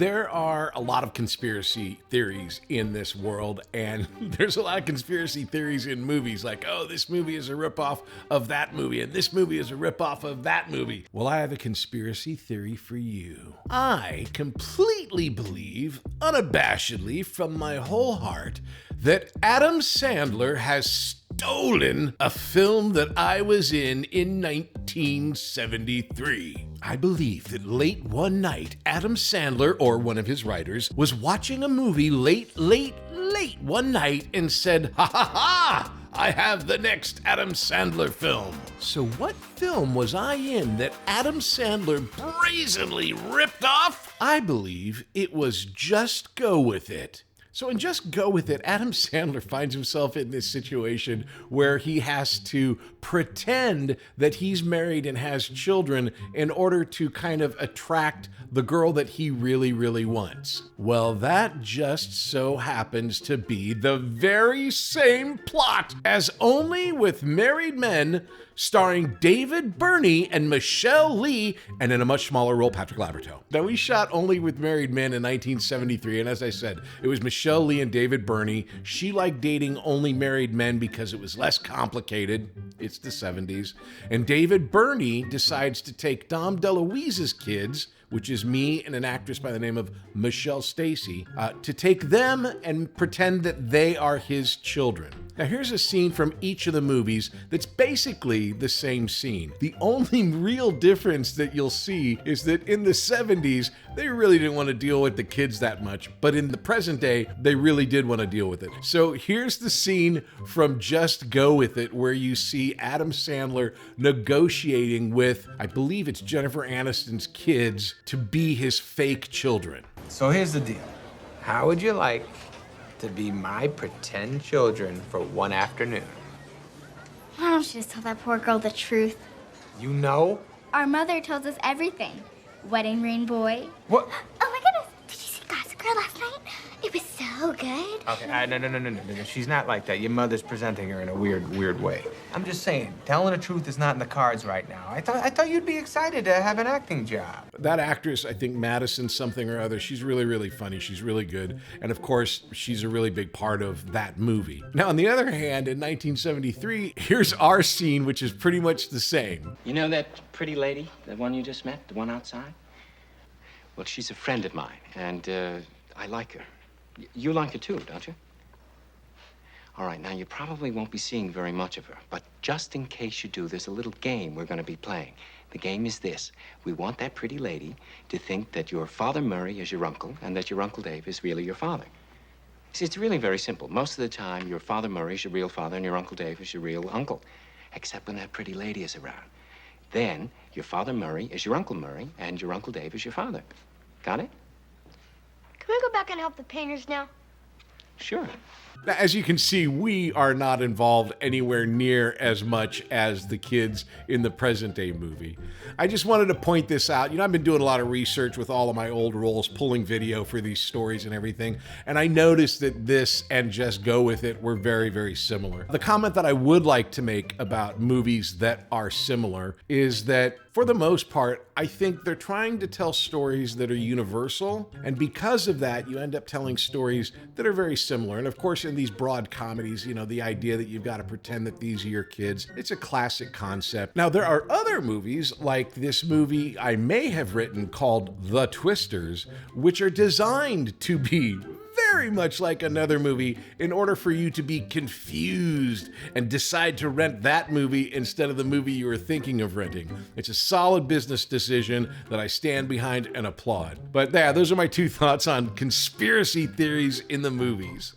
There are a lot of conspiracy theories in this world, and there's a lot of conspiracy theories in movies, like, oh, this movie is a ripoff of that movie, and this movie is a ripoff of that movie. Well, I have a conspiracy theory for you. I completely believe, unabashedly, from my whole heart, that Adam Sandler has stolen a film that I was in 1973. I believe that late one night, Adam Sandler, or one of his writers, was watching a movie late one night and said, "Ha ha ha! I have the next Adam Sandler film." So what film was I in that Adam Sandler brazenly ripped off? I believe it was Just Go With It. So in Just Go With It, Adam Sandler finds himself in this situation where he has to pretend that he's married and has children in order to kind of attract the girl that he really, really wants. Well, that just so happens to be the very same plot as Only with Married Men, starring David Burney and Michelle Lee, and in a much smaller role, Patrick Labyorteaux. Now, we shot Only with Married Men in 1973, and as I said, it was Michelle Lee and David Burney. She liked dating only married men because it was less complicated. It's the 70s. And David Burney decides to take Dom DeLuise's kids, which is me and an actress by the name of Michelle Stacy, to take them and pretend that they are his children. Now here's a scene from each of the movies that's basically the same scene. The only real difference that you'll see is that in the 70s, they really didn't want to deal with the kids that much, but in the present day, they really did want to deal with it. So here's the scene from Just Go With It, where you see Adam Sandler negotiating with, I believe it's Jennifer Aniston's kids, to be his fake children. So here's the deal. How would you like to be my pretend children for one afternoon? Why don't you just tell that poor girl the truth? You know? Our mother tells us everything. Wedding ring boy. What? Oh my goodness, did you see Gossip Girl last night? It was so good. Okay, no. She's not like that. Your mother's presenting her in a weird way. I'm just saying, telling the truth is not in the cards right now. I thought you'd be excited to have an acting job. That actress, I think Madison something or other, she's really, really funny. She's really good. And of course, she's a really big part of that movie. Now, on the other hand, in 1973, here's our scene, which is pretty much the same. You know that pretty lady, the one you just met, the one outside? Well, she's a friend of mine, and I like her. You like her too, don't you? All right, now you probably won't be seeing very much of her, but just in case you do, there's a little game we're going to be playing. The game is this. We want that pretty lady to think that your Father Murray is your uncle and that your Uncle Dave is really your father. See, it's really very simple. Most of the time, your Father Murray is your real father and your Uncle Dave is your real uncle, except when that pretty lady is around. Then, your Father Murray is your Uncle Murray and your Uncle Dave is your father. Got it? Can we go back and help the painters now? Sure. Now, as you can see, we are not involved anywhere near as much as the kids in the present day movie. I just wanted to point this out. You know, I've been doing a lot of research with all of my old roles, pulling video for these stories and everything, and I noticed that this and Just Go With It were very, very similar. The comment that I would like to make about movies that are similar is that, for the most part, I think they're trying to tell stories that are universal, and because of that, you end up telling stories that are very similar. And of course, in these broad comedies, you know, the idea that you've got to pretend that these are your kids, it's a classic concept. Now, there are other movies, like this movie I may have written called The Twisters, which are designed to be very much like another movie in order for you to be confused and decide to rent that movie instead of the movie you were thinking of renting. It's a solid business decision that I stand behind and applaud. But yeah, those are my two thoughts on conspiracy theories in the movies.